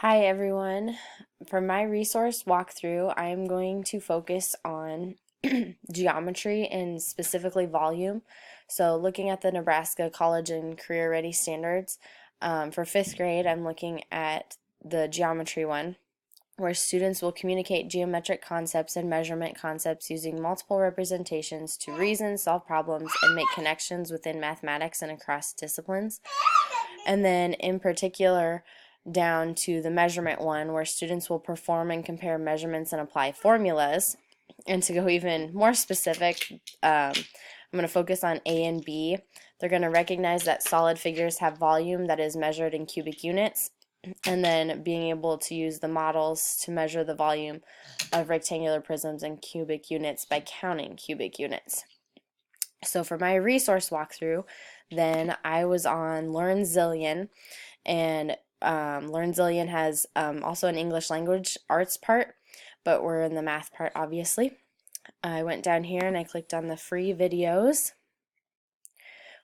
Hi everyone. For my resource walkthrough, I am going to focus on geometry and specifically volume. So looking at the Nebraska College and Career Ready Standards, for 5th grade, I'm looking at the geometry one, where students will communicate geometric concepts and measurement concepts using multiple representations to reason, solve problems, and make connections within mathematics and across disciplines. And then in particular, down to the measurement one, where students will perform and compare measurements and apply formulas. And to go even more specific, I'm going to focus on A and B. They're going to recognize that solid figures have volume that is measured in cubic units, and then being able to use the models to measure the volume of rectangular prisms in cubic units by counting cubic units. So for my resource walkthrough, then I was on Learn Zillion, and Learn Zillion has also an English language arts part, but we're in the math part, obviously. I went down here and I clicked on the free videos,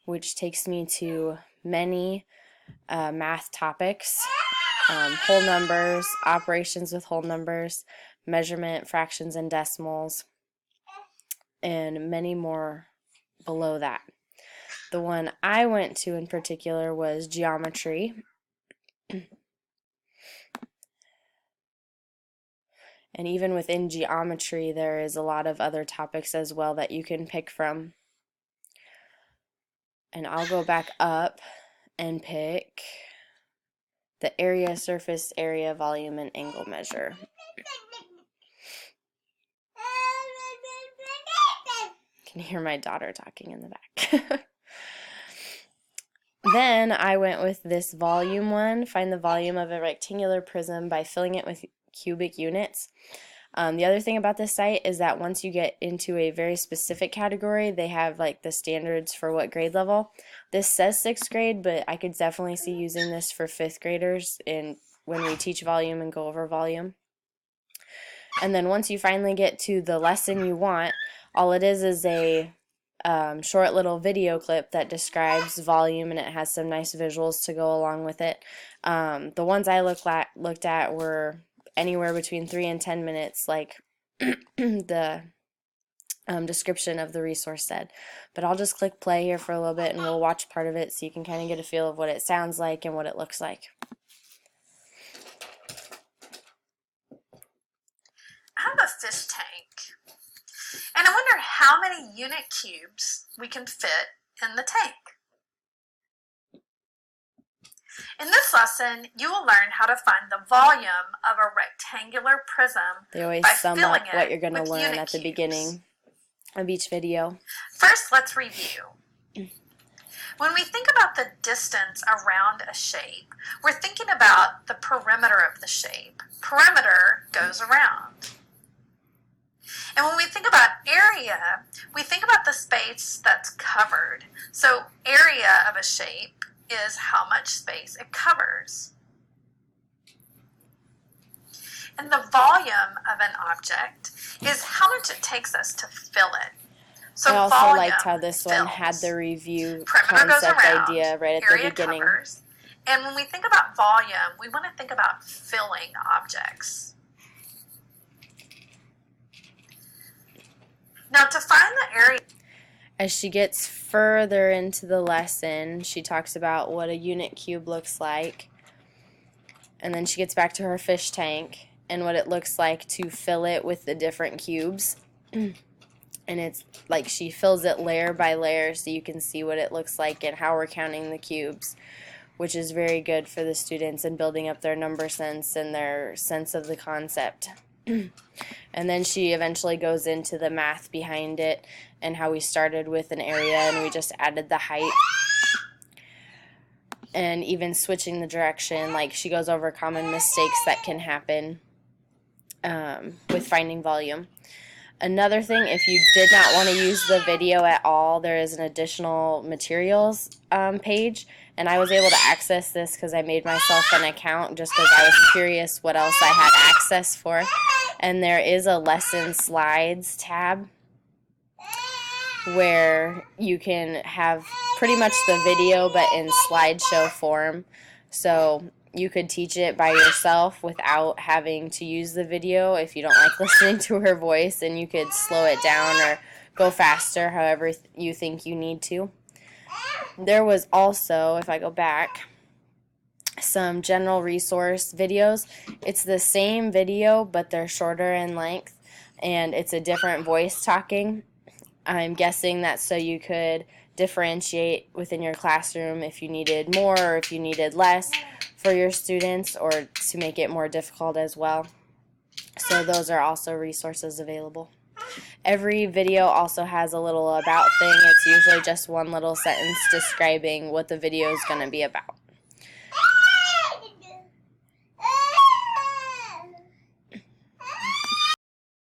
which takes me to many math topics, whole numbers, operations with whole numbers, measurement, fractions and decimals, and many more below that. The one I went to in particular was geometry. And even within geometry, there is a lot of other topics as well that you can pick from. And I'll go back up and pick the area, surface area, volume, and angle measure. Can hear my daughter talking in the back. Then I went with this volume one, find the volume of a rectangular prism by filling it with cubic units. The other thing about this site is that once you get into a very specific category, they have like the standards for what grade level. This says 6th grade, but I could definitely see using this for 5th graders when we teach volume and go over volume. And then once you finally get to the lesson you want, all it is a short little video clip that describes volume, and it has some nice visuals to go along with it. The ones I looked at were anywhere between 3 and 10 minutes, like the description of the resource said. But I'll just click play here for a little bit and we'll watch part of it so you can kind of get a feel of what it sounds like and what it looks like. I have a fish tank, and I wonder how many unit cubes we can fit in the tank. In this lesson, you will learn how to find the volume of a rectangular prism. They always sum up what you're going to learn at the beginning of each video. First, let's review. When we think about the distance around a shape, we're thinking about the perimeter of the shape. Perimeter goes around. And when we think about area, we think about the space that's covered. So area of a shape is how much space it covers. And the volume of an object is how much it takes us to fill it. So I also liked how this one had the review concept idea right at the beginning. Covers. And when we think about volume, we want to think about filling objects. Now, to find the area. As she gets further into the lesson, she talks about what a unit cube looks like. And then she gets back to her fish tank and what it looks like to fill it with the different cubes. And it's like she fills it layer by layer so you can see what it looks like and how we're counting the cubes, which is very good for the students in building up their number sense and their sense of the concept. And then she eventually goes into the math behind it and how we started with an area and we just added the height. And even switching the direction, like she goes over common mistakes that can happen with finding volume. Another thing, if you did not want to use the video at all, there is an additional materials page, and I was able to access this because I made myself an account just because I was curious what else I had access for. And there is a lesson slides tab where you can have pretty much the video but in slideshow form. So You could teach it by yourself without having to use the video if you don't like listening to her voice, and you could slow it down or go faster, however you think you need to. There was also, if I go back, some general resource videos. It's the same video, but they're shorter in length, and it's a different voice talking. I'm guessing that's so you could differentiate within your classroom if you needed more or if you needed less for your students, or to make it more difficult as well. So those are also resources available. Every video also has a little about thing. It's usually just one little sentence describing what the video is going to be about.